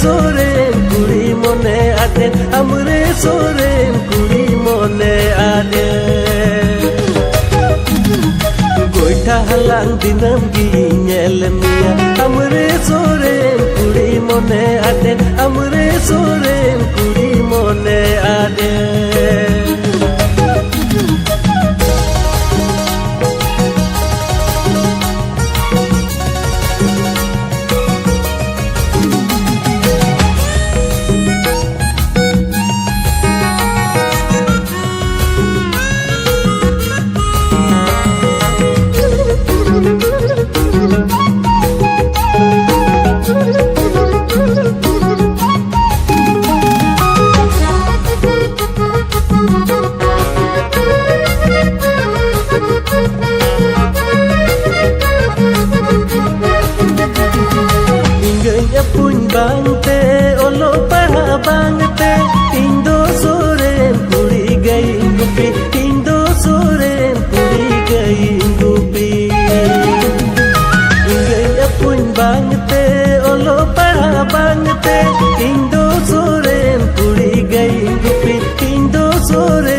सोरेन कुड़ी मने आदे हमरे सोरेन कुड़ी मने आदे गोइठा हलांग दिनम गी ñel मिया हमरे सोरेन कुड़ी मने आदे हमरे सोरेन कुड़ी मने आदे bangte olo paha bangte indo soren kuri gai gupi indo soren kuri gai gupi ingai apun bangte olo paha bangte indo soren kuri gai gupi indo soren